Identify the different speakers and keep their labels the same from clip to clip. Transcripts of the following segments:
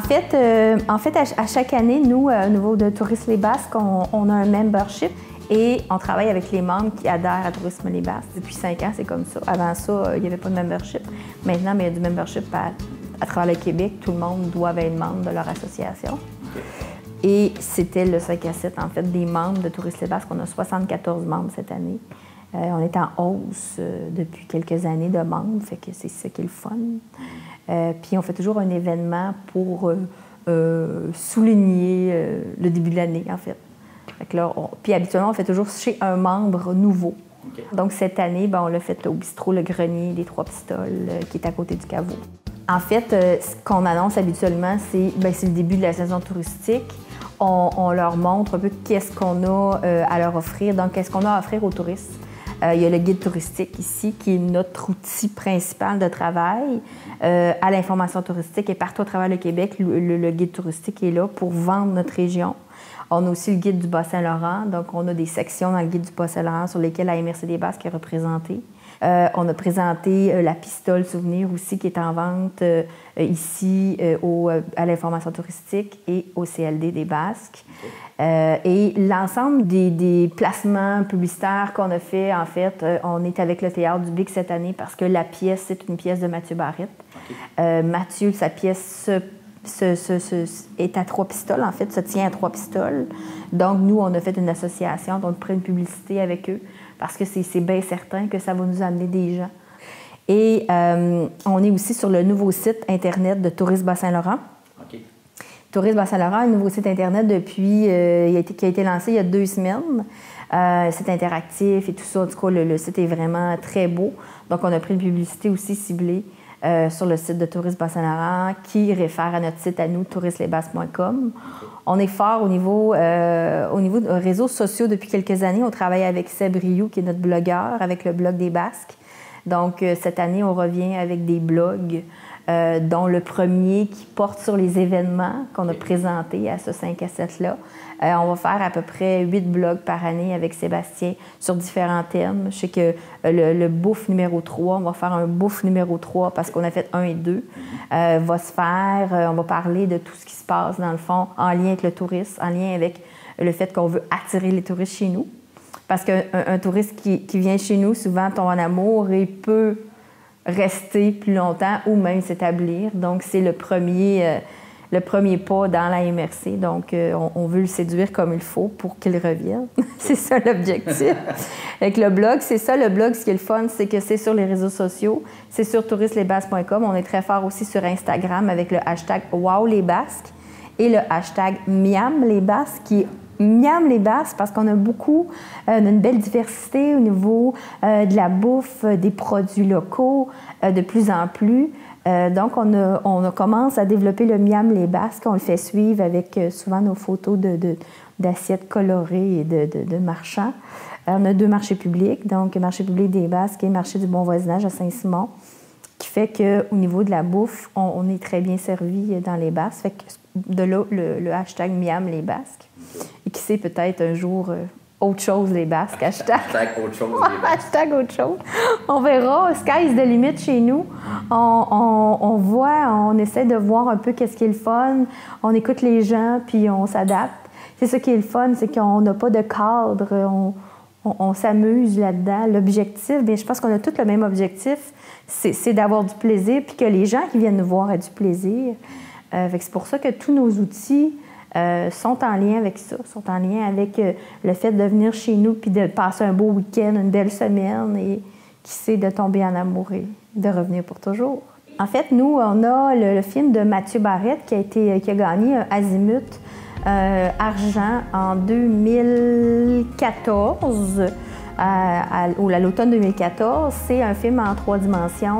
Speaker 1: En fait, à chaque année, nous, au niveau de Tourisme Les Basques, on a un membership et on travaille avec les membres qui adhèrent à Tourisme Les Basques. Depuis 5 ans, c'est comme ça. Avant ça, il n'y avait pas de membership. Maintenant, il y a du membership à travers le Québec. Tout le monde doit être membre de leur association. Et c'était le 5 à 7, en fait, des membres de Tourisme Les Basques. On a 74 membres cette année. On est en hausse depuis quelques années de membres, fait que c'est ça qui est le fun. Puis on fait toujours un événement pour souligner le début de l'année, en fait. Puis habituellement, on fait toujours chez un membre nouveau. Okay. Donc cette année, on l'a fait au bistrot Le Grenier des Trois Pistoles, qui est à côté du caveau. En fait, ce qu'on annonce habituellement, c'est le début de la saison touristique. On leur montre un peu qu'est-ce qu'on a à leur offrir, donc qu'est-ce qu'on a à offrir aux touristes. Il y a le guide touristique ici, qui est notre outil principal de travail à l'information touristique. Et partout à travers le Québec, le guide touristique est là pour vendre notre région. On a aussi le guide du Bas-Saint-Laurent. Donc, on a des sections dans le guide du Bas-Saint-Laurent sur lesquelles la MRC des Basques est représentée. On a présenté la pistole souvenir aussi, qui est en vente ici à l'information touristique et au CLD des Basques. Et l'ensemble des placements publicitaires qu'on a fait, en fait, on est avec le Théâtre du Bic cette année parce que la pièce, c'est une pièce de Mathieu Barrette. Okay. Mathieu, sa pièce est à 3 pistoles, en fait, se tient à 3 pistoles. Donc, nous, on a fait une association, donc on a une publicité avec eux parce que c'est bien certain que ça va nous amener des gens. Et on est aussi sur le nouveau site Internet de Tourisme Bas-Saint-Laurent. Okay. Tourisme Bas-Saint-Laurent, un nouveau site Internet qui a été lancé il y a 2 semaines. C'est interactif et tout ça. En tout cas, le site est vraiment très beau. Donc, on a pris une publicité aussi ciblée sur le site de Tourisme Bas-Saint-Laurent qui réfère à notre site à nous, tourismelesbasques.com. On est fort au niveau de réseaux sociaux depuis quelques années. On travaille avec Seb Rioux, qui est notre blogueur, avec le blog des Basques. Donc, cette année, on revient avec des blogs, dont le premier qui porte sur les événements qu'on a présentés à ce 5 à 7-là. On va faire à peu près 8 blogs par année avec Sébastien sur différents thèmes. Je sais que le bouffe numéro 3, on va faire un bouffe numéro 3 parce qu'on a fait 1 et 2, va se faire. On va parler de tout ce qui se passe, dans le fond, en lien avec le tourisme, en lien avec le fait qu'on veut attirer les touristes chez nous. Parce qu'un touriste qui vient chez nous, souvent tombe en amour et peut rester plus longtemps ou même s'établir. Donc, c'est le premier pas dans la MRC. Donc, on veut le séduire comme il faut pour qu'il revienne. C'est ça l'objectif. Avec le blog, c'est ça le blog. Ce qui est le fun, c'est que c'est sur les réseaux sociaux. C'est sur tourismelesbasques.com. On est très fort aussi sur Instagram avec le hashtag WowLesBasques et le hashtag MiamLesBasques qui est Miam les Basques parce qu'on a on a une belle diversité au niveau de la bouffe, des produits locaux, de plus en plus. Donc, on commence à développer le Miam les Basques. On le fait suivre avec souvent nos photos d'assiettes colorées et de marchands. On a 2 marchés publics, donc le marché public des Basques et le marché du bon voisinage à Saint-Simon, qui fait qu'au niveau de la bouffe, on est très bien servi dans les Basques. Fait que de là, le hashtag Miam les Basques. Et qui sait peut-être un jour autre chose les Basques. Hashtag autre chose les Basques. Hashtag autre chose. On verra. Sky is the limit chez nous. On voit, on essaie de voir un peu qu'est-ce qui est le fun. On écoute les gens, puis on s'adapte. C'est ça qui est le fun, c'est qu'on n'a pas de cadre. On s'amuse là-dedans. L'objectif, bien, je pense qu'on a tous le même objectif, c'est d'avoir du plaisir, puis que les gens qui viennent nous voir aient du plaisir. C'est pour ça que tous nos outils sont en lien avec ça, sont en lien avec le fait de venir chez nous puis de passer un beau week-end, une belle semaine et qui sait de tomber en amour et de revenir pour toujours. En fait, nous, on a le film de Mathieu Barrette qui a gagné un Azimut argent en 2014, à l'automne 2014. C'est un film en 3 dimensions.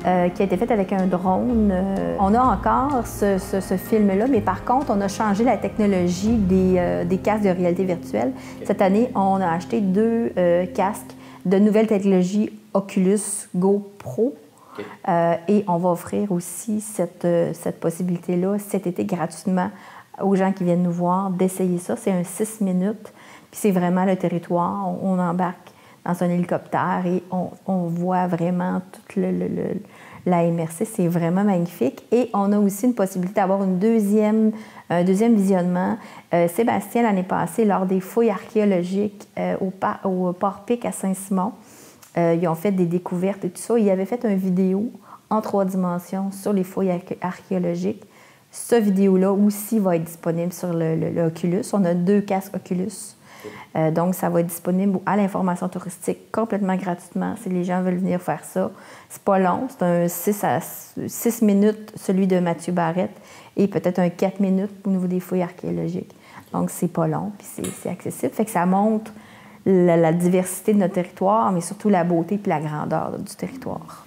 Speaker 1: Qui a été fait avec un drone. On a encore ce film-là, mais par contre, on a changé la technologie des casques de réalité virtuelle. Cette année, on a acheté 2 casques de nouvelle technologie Oculus Go Pro. Et on va offrir aussi cette possibilité-là cet été gratuitement aux gens qui viennent nous voir d'essayer ça. C'est un 6 minutes, puis c'est vraiment le territoire. On embarque dans un hélicoptère et on voit vraiment tout la MRC. C'est vraiment magnifique. Et on a aussi une possibilité d'avoir un deuxième visionnement. Sébastien, l'année passée, lors des fouilles archéologiques au Port-Pic à Saint-Simon, ils ont fait des découvertes et tout ça. Ils avaient fait une vidéo en 3 dimensions sur les fouilles archéologiques. Cette vidéo-là aussi va être disponible sur le Oculus. On a 2 casques Oculus. Donc, ça va être disponible à l'information touristique complètement gratuitement si les gens veulent venir faire ça. C'est pas long, c'est un 6 minutes, celui de Mathieu Barrette, et peut-être un 4 minutes au niveau des fouilles archéologiques. Donc, c'est pas long, puis c'est accessible. Fait que ça montre la diversité de notre territoire, mais surtout la beauté et la grandeur du territoire.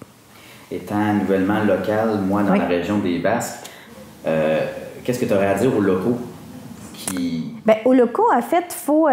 Speaker 2: Étant nouvellement local, moi, dans la région des Basques, qu'est-ce que tu aurais à dire aux locaux qui...
Speaker 1: Bien, aux locaux, en fait, il faut...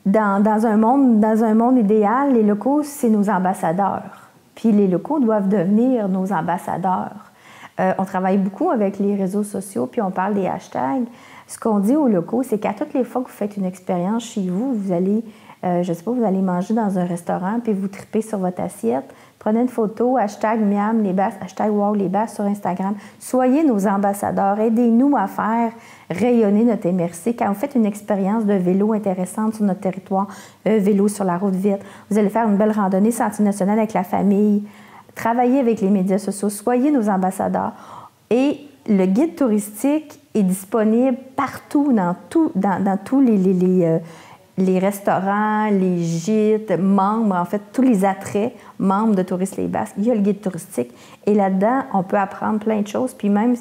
Speaker 1: dans un monde idéal, les locaux, c'est nos ambassadeurs. Puis les locaux doivent devenir nos ambassadeurs. On travaille beaucoup avec les réseaux sociaux, puis on parle des hashtags. Ce qu'on dit aux locaux, c'est qu'à toutes les fois que vous faites une expérience chez vous, vous allez, je sais pas, vous allez manger dans un restaurant, puis vous tripez sur votre assiette. Prenez une photo, hashtag Miam les Basques, hashtag Wow les Basques sur Instagram. Soyez nos ambassadeurs. Aidez-nous à faire rayonner notre MRC. Quand vous faites une expérience de vélo intéressante sur notre territoire, vélo sur la route vite, vous allez faire une belle randonnée Sentier national avec la famille, travaillez avec les médias sociaux, soyez nos ambassadeurs. Et le guide touristique est disponible partout, dans tous les restaurants, les gîtes, membres, en fait, tous les attraits membres de Touristes les Basques. Il y a le guide touristique. Et là-dedans, on peut apprendre plein de choses. Puis même,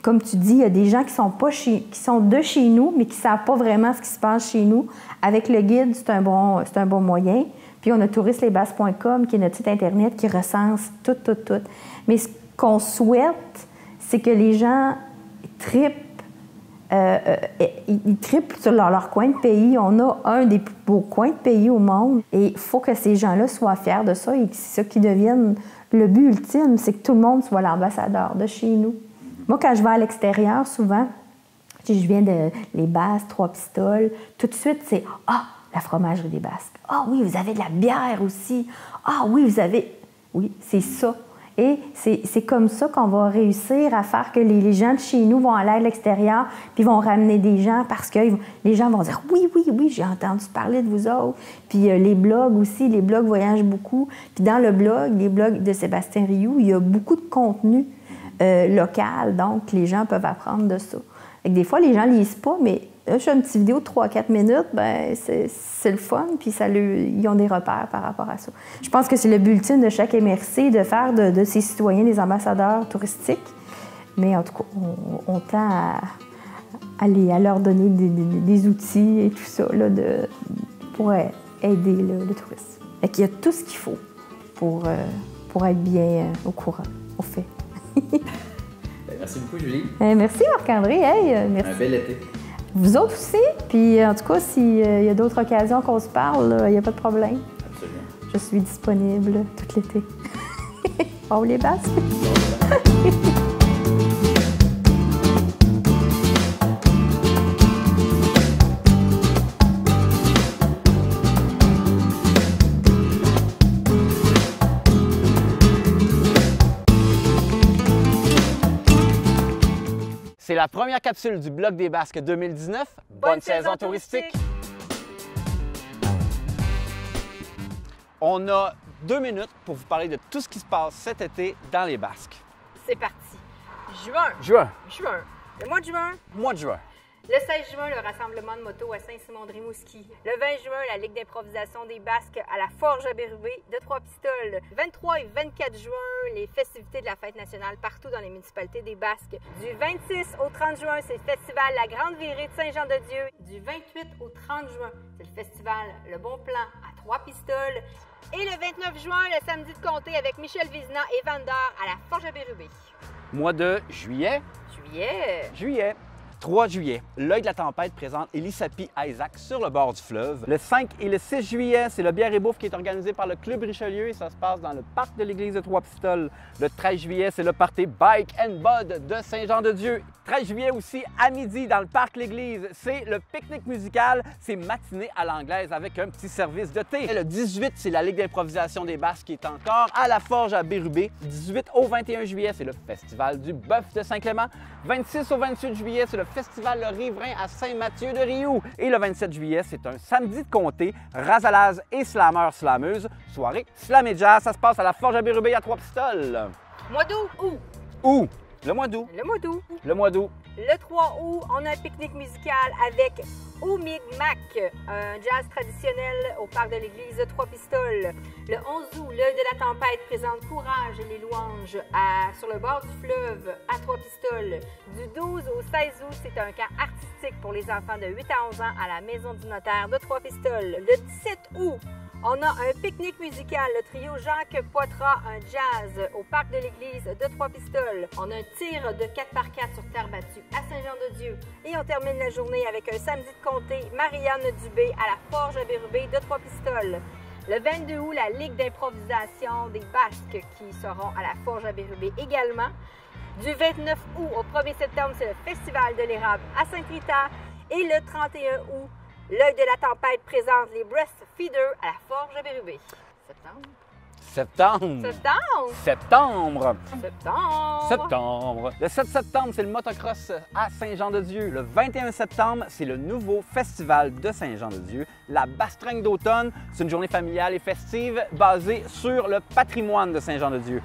Speaker 1: comme tu dis, il y a des gens qui sont de chez nous, mais qui ne savent pas vraiment ce qui se passe chez nous. Avec le guide, c'est un bon moyen. Puis on a touristlesbasques.com, qui est notre site Internet, qui recense tout. Mais ce qu'on souhaite, c'est que les gens trippent. Ils triplent sur leur coin de pays. On a un des plus beaux coins de pays au monde. Et il faut que ces gens-là soient fiers de ça et que c'est ça qui devienne le but ultime, c'est que tout le monde soit l'ambassadeur de chez nous. Moi, quand je vais à l'extérieur, souvent, je viens de les Basques, Trois-Pistoles, tout de suite, c'est « Ah, la fromagerie des Basques. Ah oui, vous avez de la bière aussi. Ah oui, vous avez... » Oui, c'est ça. Et c'est comme ça qu'on va réussir à faire que les gens de chez nous vont aller à l'extérieur puis vont ramener des gens parce que les gens vont dire « Oui, j'ai entendu parler de vous autres. » Puis les blogs aussi, les blogs voyagent beaucoup. Puis dans le blog, les blogs de Sébastien Rioux, il y a beaucoup de contenu local, donc les gens peuvent apprendre de ça. Et des fois, les gens ne lisent pas, mais là, je fais une petite vidéo de 3-4 minutes, ben c'est le fun, puis ils ont des repères par rapport à ça. Je pense que c'est le but ultime de chaque MRC de faire de ses citoyens des ambassadeurs touristiques, mais en tout cas, on tend à leur donner des outils et tout ça là, pour aider le tourisme. Et qu'il y a tout ce qu'il faut pour être bien au courant, au fait.
Speaker 2: Merci beaucoup, Julie.
Speaker 1: Merci, Marc-André. Hey, merci.
Speaker 2: Un bel été.
Speaker 1: Vous autres aussi. Puis, en tout cas, s'il y a d'autres occasions qu'on se parle, il n'y a pas de problème.
Speaker 2: Absolument.
Speaker 1: Je suis disponible tout l'été. Oh, les Basques!
Speaker 3: C'est la première capsule du Bloc des Basques 2019. Bonne saison touristique! On a 2 minutes pour vous parler de tout ce qui se passe cet été dans les Basques.
Speaker 4: C'est parti. Juin. Le mois de juin.
Speaker 3: Mois de juin.
Speaker 4: Le 16 juin, le rassemblement de moto à Saint-Simon-de-Rimouski. Le 20 juin, la Ligue d'improvisation des Basques à la Forge à Bérubé de Trois-Pistoles. 23 et 24 juin, les festivités de la fête nationale partout dans les municipalités des Basques. Du 26 au 30 juin, c'est le festival La Grande Virée de Saint-Jean-de-Dieu. Du 28 au 30 juin, c'est le festival Le Bon Plan à Trois-Pistoles. Et le 29 juin, le samedi de comté avec Michel Vizina et Van Der à la Forge à Bérubé.
Speaker 3: Mois de juillet.
Speaker 4: Juillet.
Speaker 3: 3 juillet, l'œil de la tempête présente Elisapie Isaac sur le bord du fleuve. Le 5 et le 6 juillet, c'est le bière et bouffe qui est organisé par le Club Richelieu et ça se passe dans le parc de l'église de Trois-Pistoles. Le 13 juillet, c'est le party Bike and Bud de Saint-Jean-de-Dieu. 13 juillet aussi, à midi, dans le parc l'église, c'est le pique-nique musical. C'est matinée à l'anglaise avec un petit service de thé. Et le 18, c'est la Ligue d'improvisation des Basques qui est encore à la Forge à Bérubé. 18 au 21 juillet, c'est le Festival du Bœuf de Saint-Clément. 26 au 28 juillet, c'est le Festival Le Riverain à Saint-Mathieu-de-Rioux. Et le 27 juillet, c'est un samedi de comté, Razalaz et Slameurs Slameuses. Soirée Slam et Jazz, ça se passe à la Forge à Bérubé à Trois-Pistoles.
Speaker 4: Mois d'août, où?
Speaker 3: Où? Le mois d'août.
Speaker 4: Le mois d'août.
Speaker 3: Le mois d'août.
Speaker 4: Le 3 août, on a un pique-nique musical avec Oumig-Mac, un jazz traditionnel au parc de l'église de Trois-Pistoles. Le 11 août, l'œil de la tempête présente Courage et les louanges sur le bord du fleuve à Trois-Pistoles. Du 12 au 16 août, c'est un camp artistique pour les enfants de 8 à 11 ans à la maison du notaire de Trois-Pistoles. Le 17 août, on a un pique-nique musical, le trio Jacques Poitras, un jazz au parc de l'église de Trois-Pistoles. On a un tir de 4x4 sur terre battue à Saint-Jean-de-Dieu. Et on termine la journée avec un samedi de comté, Marianne Dubé à la Forge à Bérubé de Trois-Pistoles. Le 22 août, la Ligue d'improvisation des Basques qui seront à la Forge à Bérubé également. Du 29 août au 1er septembre, c'est le Festival de l'érable à Saint-Rita. Et le 31 août, l'œil de la tempête présente les Breastfeeders à la Forge à Bérubé. Septembre.
Speaker 3: Septembre.
Speaker 4: Septembre.
Speaker 3: Septembre.
Speaker 4: Septembre.
Speaker 3: Septembre. Le 7 septembre, c'est le motocross à Saint-Jean-de-Dieu. Le 21 septembre, c'est le nouveau festival de Saint-Jean-de-Dieu. La Bastringue d'automne, c'est une journée familiale et festive basée sur le patrimoine de Saint-Jean-de-Dieu.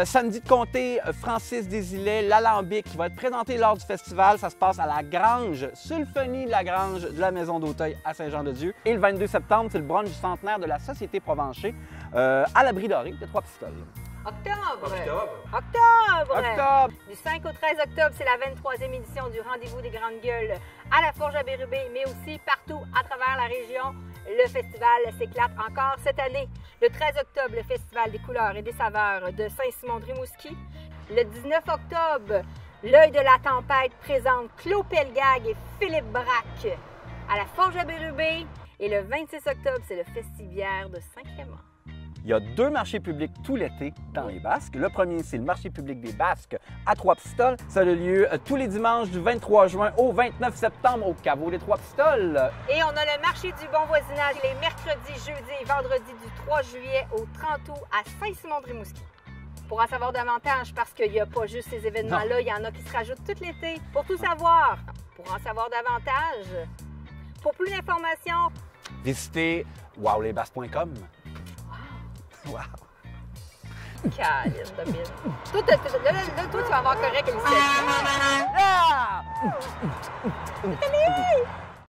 Speaker 3: Samedi de comté, Francis Desilets, l'Alambic qui va être présenté lors du festival. Ça se passe à la Grange, Sulfonie de la Grange de la Maison d'Auteuil à Saint-Jean-de-Dieu. Et le 22 septembre, c'est le brunch du centenaire de la Société Provencher à l'Abri doré de Trois-Pistoles.
Speaker 4: Octobre! Du 5 au 13 octobre, c'est la 23e édition du Rendez-vous des Grandes Gueules à la Forge à Bérubé, mais aussi partout à travers la région. Le festival s'éclate encore cette année. Le 13 octobre, le Festival des couleurs et des saveurs de Saint-Simon-de-Rimouski. Le 19 octobre, l'œil de la tempête présente Claude Pelgag et Philippe Braque à la Forge à Bérubé. Et le 26 octobre, c'est le Festivière de Saint-Clément.
Speaker 3: Il y a 2 marchés publics tout l'été dans les Basques. Le premier, c'est le marché public des Basques à Trois-Pistoles. Ça a lieu tous les dimanches du 23 juin au 29 septembre au caveau des Trois-Pistoles.
Speaker 4: Et on a le marché du bon voisinage les mercredis, jeudis et vendredis du 3 juillet au 30 août à Saint-Simon-de-Rimouski. Pour en savoir davantage, parce qu'il n'y a pas juste ces événements-là, il y en a qui se rajoutent tout l'été. Pour tout savoir, pour en savoir davantage, pour plus d'informations,
Speaker 3: visitez wowlesbasques.com. Wow!
Speaker 4: Calice de mine. Toi, tu vas avoir correct, Alicia.
Speaker 3: Ah!